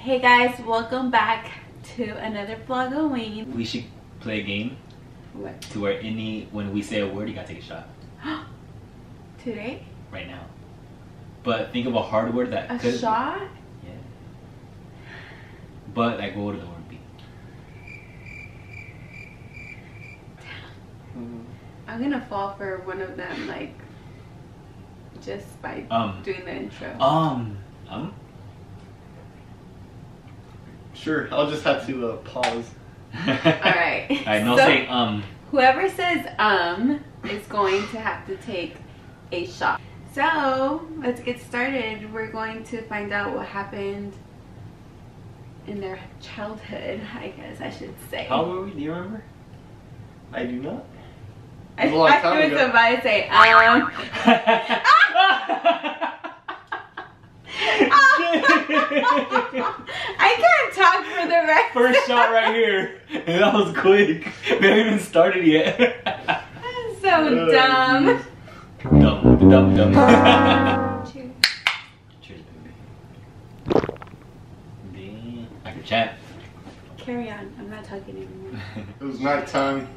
Hey guys, welcome back to another Vlogoween. We should play a game. What? To where when we say a word, you gotta take a shot. Today? Right now. But think of a hard word that could... A shot? Yeah. But like, what would the word be? I'm gonna fall for one of them, like, just by doing the intro. Sure, I'll just have to pause. Alright. Alright, no saying Whoever says is going to have to take a shot. So, let's get started. We're going to find out what happened in their childhood, I guess I should say. How were we? Do you remember? I do not. I was about to say, I can't talk for the rest. First shot right here. And that was quick. We haven't even started yet. That's so dumb. Dumb. Cheers. Cheers, baby. I can chat. Carry on. I'm not talking anymore. It was nighttime.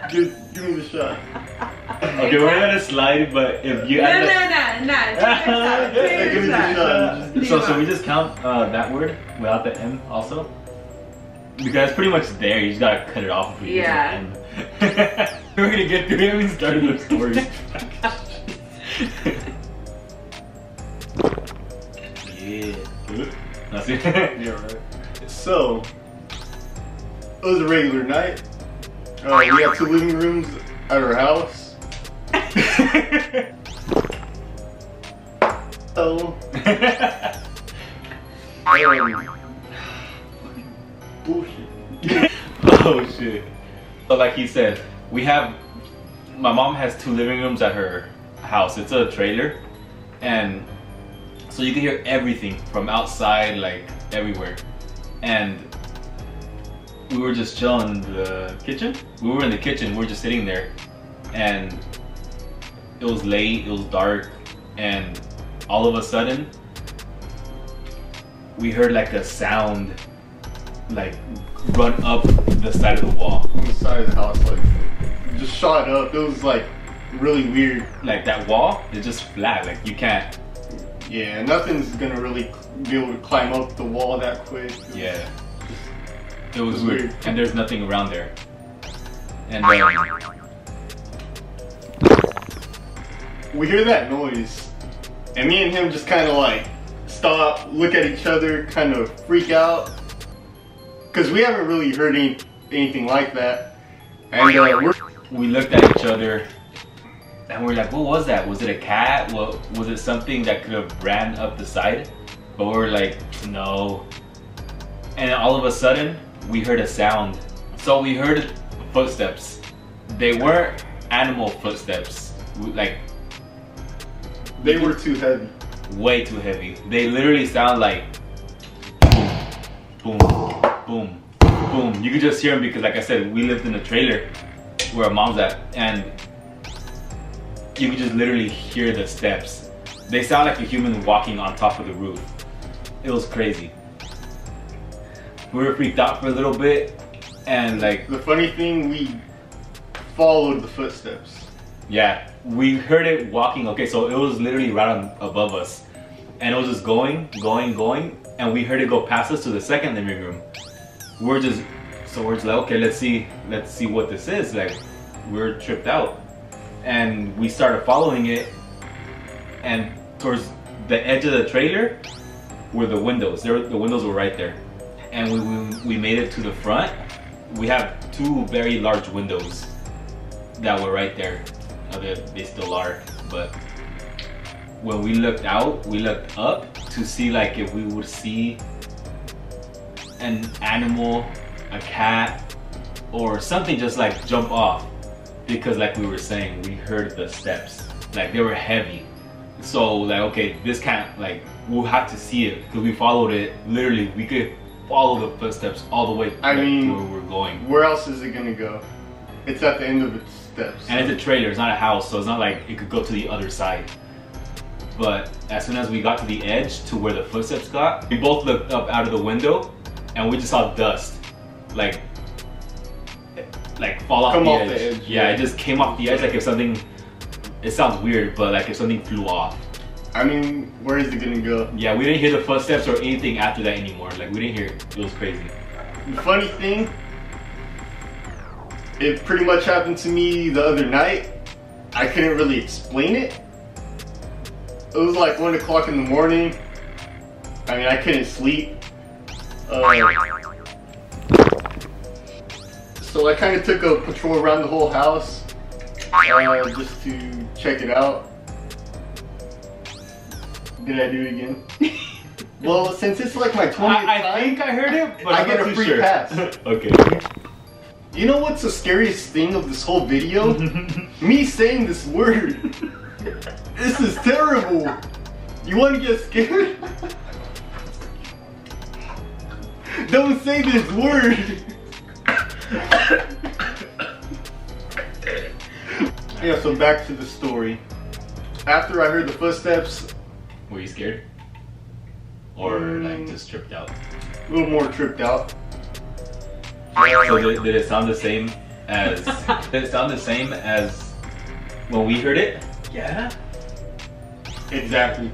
Give me the shot. Okay, we're gonna slide, but if you No. Take a shot. So we just count that word without the M also? Because it's pretty much there, you just gotta cut it off if we use the M. We're gonna get through it and start the story. Yeah. That's it. Yeah, right. So, it was a regular night. We had 2 living rooms at our house. So, bullshit. Oh shit. So like he said, my mom has 2 living rooms at her house. It's a trailer, and so you can hear everything from outside, like everywhere. And we were just chilling in the kitchen. We were in the kitchen, we were just sitting there, and it was late, it was dark, and all of a sudden we heard like a sound like run up the side of the wall. On the side of the house, like, just shot up. It was like really weird. Like that wall is just flat, like you can't. Yeah, nothing's gonna really be able to climb up the wall that quick. Yeah. It was weird. And there's nothing around there. And we hear that noise, and me and him just kind of like stop, look at each other, kind of freak out, because we haven't really heard anything like that. And we looked at each other and we're like, what was that? Was it a cat? Was it something that could have ran up the side? But we were like, no. And all of a sudden we heard a sound. So we heard footsteps. They weren't animal footsteps. Like, they were too heavy. Way too heavy. They literally sound like boom, boom, boom, boom. You could just hear them because, like I said, we lived in a trailer where our mom's at, and you could just literally hear the steps. They sound like a human walking on top of the roof. It was crazy. We were freaked out for a little bit, and like... The funny thing, we followed the footsteps. Yeah, we heard it walking. Okay, so it was literally right above us, and it was just going, and we heard it go past us to the second living room. We're just like, okay, let's see what this is. Like, we're tripped out, and we started following it, and towards the edge of the trailer were the windows. The windows were right there, and we made it to the front. We have 2 very large windows that were right there. They still are, but when we looked out, we looked up to see like if we would see an animal, a cat, or something just like jump off, because like we were saying, we heard the steps, like they were heavy. So like, okay, this can't, like, we'll have to see it because we followed it. Literally, we could follow the footsteps all the way to where we're going. Where else is it gonna go? It's at the end of its steps. And it's a trailer, it's not a house, so it's not like it could go to the other side. But as soon as we got to the edge to where the footsteps got, we both looked up out of the window and we just saw dust. Like fall off the edge. Yeah, it just came off the edge like if something, it sounds weird, but like if something flew off. I mean, where is it gonna go? Yeah, we didn't hear the footsteps or anything after that anymore. Like we didn't hear it. It was crazy. The funny thing, it pretty much happened to me the other night. I couldn't really explain it. It was like 1 o'clock in the morning. I mean, I couldn't sleep. So I kind of took a patrol around the whole house just to check it out. Did I do it again? Well, since it's like my 20th time, I think I heard it, but I get a free pass. Okay. You know what's the scariest thing of this whole video? Me saying this word. This is terrible. You want to get scared? Don't say this word. Yeah, so back to the story. After I heard the footsteps, were you scared? Or like just tripped out? A little more tripped out. So did it sound the same as did it sound the same as when we heard it? Yeah. Exactly.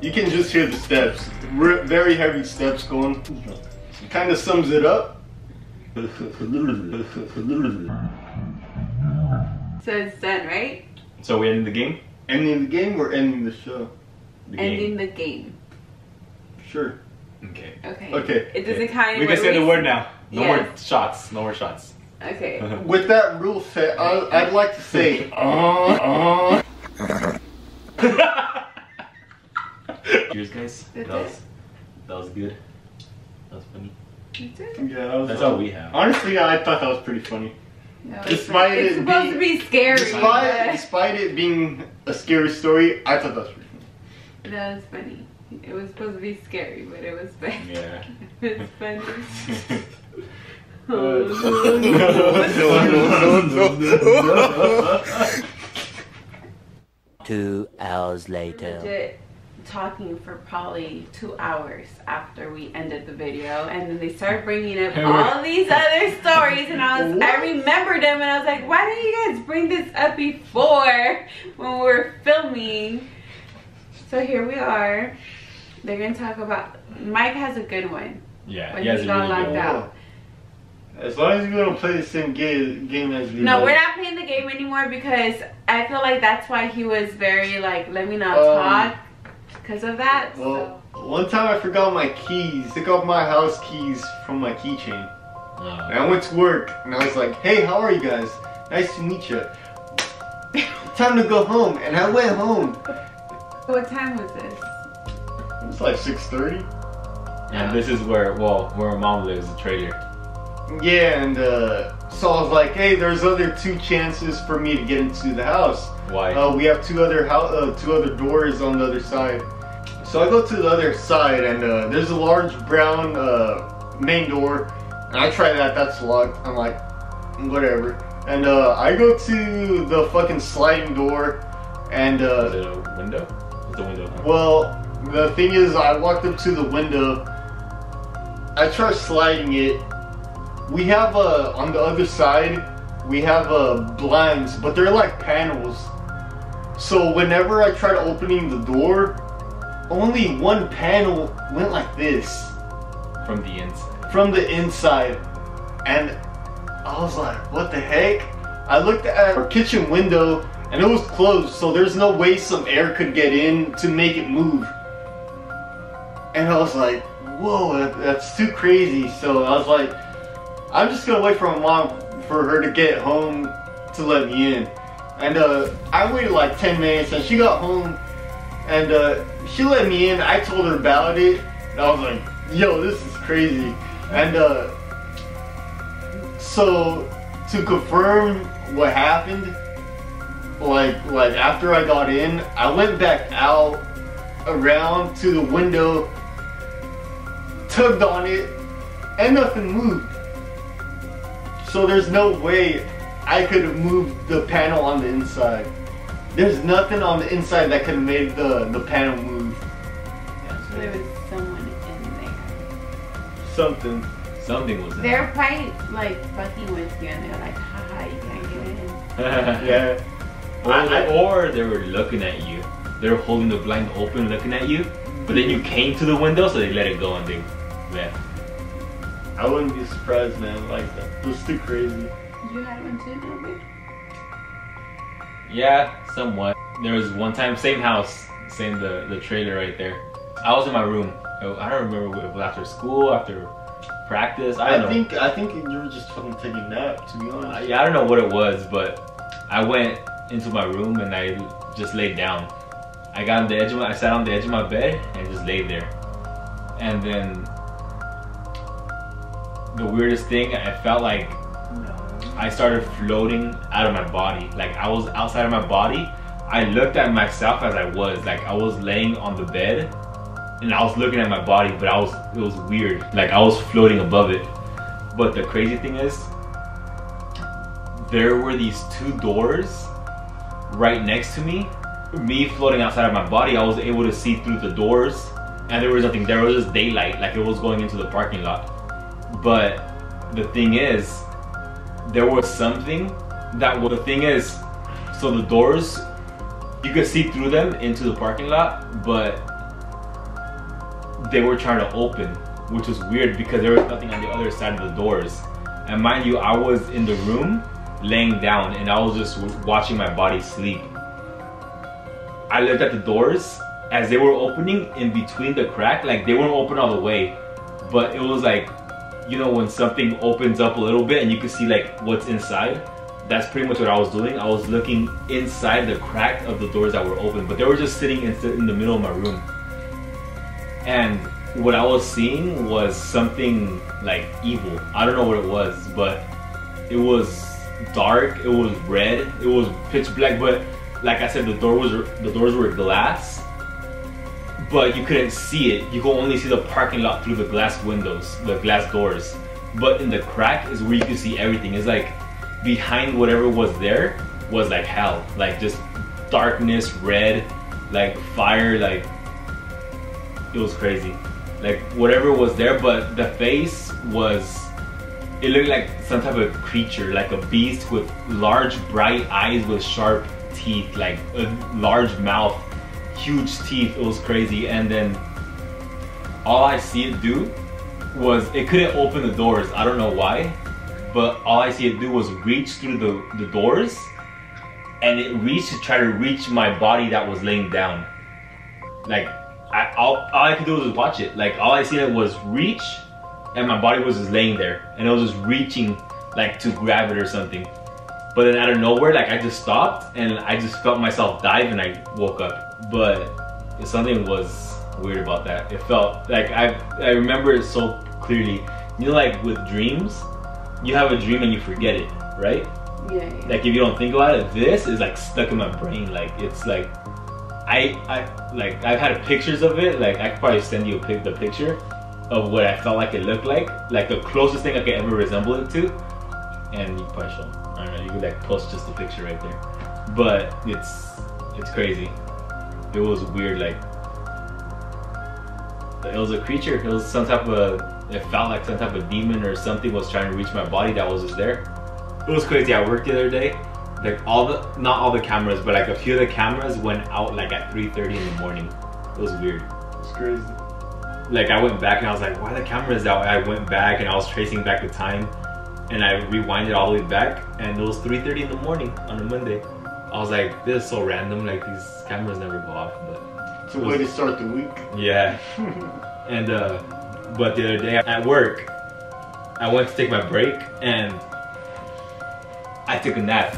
You can just hear the steps. Very heavy steps going. It kind of sums it up. So it's done, right? So we ending the game? Ending the game or ending the show? Ending the game. Sure. Okay. Okay. Okay. It doesn't count. We can say the word now. No Yes. more shots. No more shots. Okay. With that rule set, I'd like to say, Cheers, guys. That was good. That was funny. Yeah, That's all we have. Honestly, I thought that was pretty funny. No, Despite it's it supposed being, to be scary. Despite it being a scary story, I thought that was pretty funny. That was funny. It was supposed to be scary, but it was funny. Yeah. It's funny. No. 2 hours later. Legit talking for probably 2 hours after we ended the video, and then they started bringing up all these other stories, and I remembered them, and I was like, why didn't you guys bring this up before when we were filming? So here we are. They're gonna talk about, Mike has a good one. Yeah, when he got locked out. As long as you're gonna play the same game as we. No, we're not playing the game anymore because I feel like that's why he was very like, let me not talk, because of that. Well, one time I forgot my keys. Took off my house keys from my keychain. And I went to work and I was like, hey, how are you guys? Nice to meet you. Time to go home, and I went home. What time was this? It was like 6:30. And this is where our mom lives, the trailer. Yeah, and so I was like, hey, there's other 2 chances for me to get into the house. Why? We have two other doors on the other side. So I go to the other side, and there's a large brown main door. And I try that, that's locked. I'm like, whatever. And I go to the fucking sliding door, and is it a window? It's a window. Huh? well, the thing is, I walked up to the window. I tried sliding it. We have on the other side, we have blinds, but they're like panels. So whenever I tried opening the door, only one panel went like this. From the inside. From the inside. And I was like, what the heck? I looked at our kitchen window and it was closed, so there's no way some air could get in to make it move. And I was like, whoa, that's too crazy. So I was like, I'm just gonna wait for my mom, for her to get home to let me in. And I waited like 10 minutes and she got home and she let me in. I told her about it and I was like, yo, this is crazy. And so to confirm what happened, like after I got in, I went back out around to the window, tugged on it, and nothing moved. So there's no way I could have moved the panel on the inside. There's nothing on the inside that could have made the panel move. There was someone in there. Something. Something was in They're there. probably like fucking with you and they're like, haha, you can't get in. Yeah. Or they were looking at you. They were holding the blind open looking at you. But then you came to the window, so they let it go and they left. I wouldn't be surprised, man. Like that. It was too crazy. You had one too, no? Yeah, somewhat. There was one time, same house, same the trailer right there. I was in my room. I don't remember if it was after school, after practice. I don't know. I think you were just fucking taking a nap, to be honest. Yeah, I don't know what it was, but I went into my room and I just laid down. I sat on the edge of my bed and just laid there. And then the weirdest thing, I felt like I started floating out of my body. Like I was outside of my body. I looked at myself as I was. Like I was laying on the bed and I was looking at my body, but it was weird. Like I was floating above it. But the crazy thing is, there were these two doors right next to me. Me floating outside of my body, I was able to see through the doors and there was nothing. There was just daylight, like it was going into the parking lot. But the thing is, there was something the thing is, so the doors, you could see through them into the parking lot, but they were trying to open, which was weird because there was nothing on the other side of the doors. And mind you, I was in the room laying down and I was just watching my body sleep. I looked at the doors as they were opening in between the crack, like they weren't open all the way, but it was like, you know, when something opens up a little bit and you can see like what's inside. That's pretty much what I was doing. I was looking inside the crack of the doors that were open, but they were just sitting in the middle of my room. And what I was seeing was something like evil. I don't know what it was, but it was dark, it was red, it was pitch black, but like I said, the doors were glass, but you couldn't see it. You could only see the parking lot through the glass windows, the glass doors. But in the crack is where you could see everything. It's like behind whatever was there was like hell, like just darkness, red, like fire, like it was crazy. Like whatever was there, but the face was, it looked like some type of creature, like a beast with large bright eyes with sharp teeth, like a large mouth, huge teeth. It was crazy. And then all I see it do was, it couldn't open the doors. I don't know why, but all I see it do was reach through the doors, and it reached to try to reach my body that was laying down. Like all I could do was watch it. Like all I seen was reach, and my body was just laying there, and it was just reaching like to grab it or something. But then out of nowhere, like I just stopped and I just felt myself dive and I woke up. But something was weird about that. It felt like I remember it so clearly. You know, like with dreams, you have a dream and you forget it, right? Yeah. Like if you don't think about it, this is like stuck in my brain. Like it's like I've had pictures of it. Like I could probably send you the picture of what I felt like it looked like the closest thing I could ever resemble it to. And you probably show. I don't know. You could like post just the picture right there. But it's crazy. It was weird. Like it was a creature. It was some type of. It felt like some type of demon or something was trying to reach my body that was just there. It was crazy. I worked the other day. Like not all the cameras, but like a few of the cameras went out like at 3:30 in the morning. It was weird. It's crazy. Like I went back and I was like, why are the cameras out? And I went back and I was tracing back the time, and I rewinded all the way back, and it was 3:30 in the morning on a Monday. I was like, this is so random. Like these cameras never go off, but it's a way to start the week. Yeah. And but the other day at work, I went to take my break and I took a nap.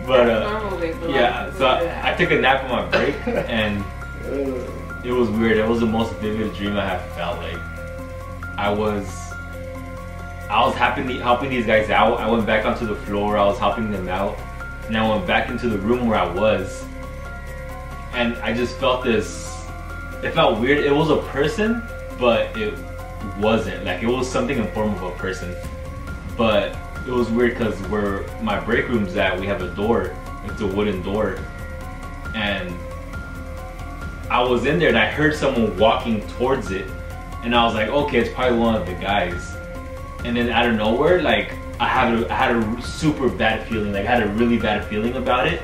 But yeah, so I took a nap on my break and it was weird. It was the most vivid dream I have felt. Like I was helping these guys out. I went back onto the floor. I was helping them out, and I went back into the room where I was, and I just felt this. It felt weird. It was a person, but it wasn't. Like it was something in form of a person, but it was weird because where my break room's at, we have a door. It's a wooden door, and I was in there and I heard someone walking towards it, and I was like, okay, it's probably one of the guys. And then out of nowhere, like I had a super bad feeling. Like I had a really bad feeling about it,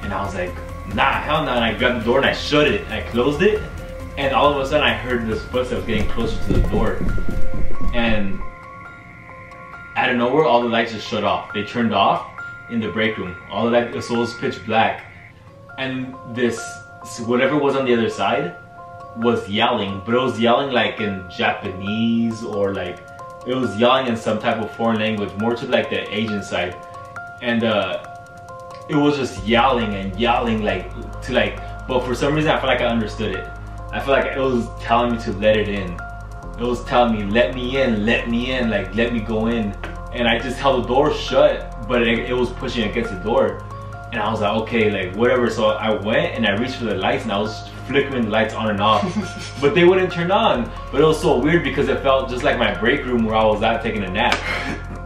and I was like, nah, hell no. And I grabbed the door and I shut it. I closed it, and all of a sudden I heard this footsteps getting closer to the door, and out of nowhere, all the lights just shut off. They turned off in the break room. All the lights, so it was pitch black, and this whatever was on the other side was yelling, but it was yelling like in Japanese, or like it was yelling in some type of foreign language, more to like the Asian side, and it was just yelling and yelling like to like. But for some reason, I feel like I understood it. I feel like it was telling me to let it in. It was telling me, let me in, like let me go in. And I just held the door shut, but it was pushing against the door. And I was like, okay, like whatever. So I went and I reached for the lights and I was flickering the lights on and off, but they wouldn't turn on. But it was so weird because it felt just like my break room where I was at taking a nap.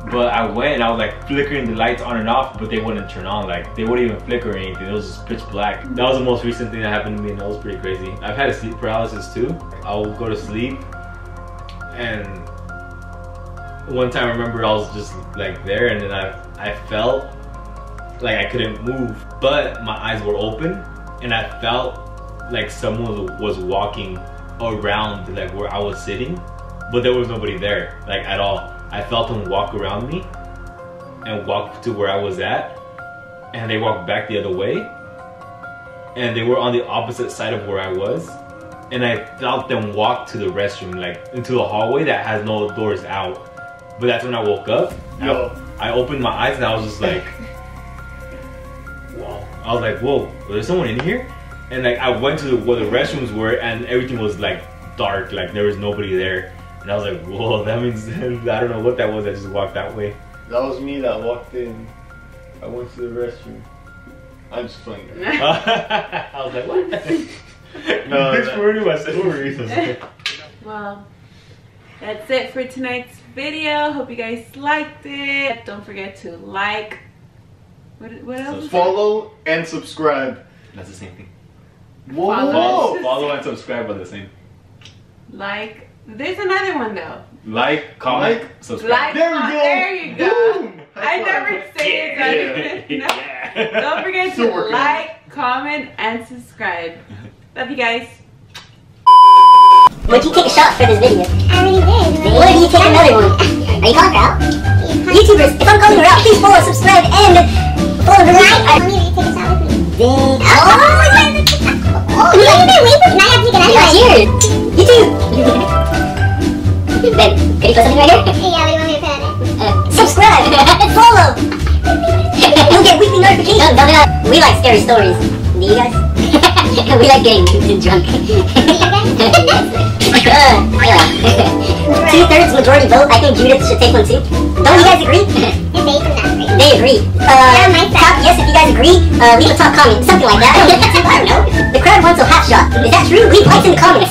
But I went and I was like flickering the lights on and off, but they wouldn't turn on. Like they wouldn't even flicker or anything. It was just pitch black. That was the most recent thing that happened to me, and that was pretty crazy. I've had a sleep paralysis too. I'll go to sleep, and one time I remember I was just like there, and then I felt like I couldn't move, but my eyes were open, and I felt like someone was walking around like where I was sitting, but there was nobody there, like at all. I felt them walk around me and walk to where I was at, and they walked back the other way, and they were on the opposite side of where I was, and I felt them walk to the restroom, like into a hallway that has no doors out. But that's when I woke up. I opened my eyes and I was just like, whoa. I was like, whoa, was there someone in here? And like I went to where the restrooms were, and everything was like dark, like there was nobody there. And I was like, whoa, that means I don't know what that was. I just walked that way. That was me that walked in. I went to the restroom. I'm just playing. I was like, what? No, thanks for reading my story. Well, that's it for tonight's video. Hope you guys liked it. Don't forget to like. What else? Follow and subscribe. That's the same thing. Whoa! Follow and subscribe are the same. Like. There's another one though. Like, comment, subscribe. There we go. There you go. Boom. I never say it. No. Yeah. Don't forget to like, comment, and subscribe. Love you guys. Would you take a shot for this video? I already did. What if you take another one? Are you calling her out? YouTubers, if I'm calling her out, please follow, subscribe, and follow her. I want you to take a shot with me. Oh my god. Oh, you have to wait for me. I have to take it anyway. Cheers. You too. Babe, can you put something right here? Yeah, what do you want me to put? Subscribe. Follow. You'll get weekly notifications. No. We like scary stories. Do you guys? We like getting drunk. Do you guys? 2/3 majority vote. I think Judith should take one too. Don't you guys agree? They agree. Top yes if you guys agree. Leave a top comment. Something like that. I don't know. The crowd wants a half shot. Is that true? Leave likes in the comments.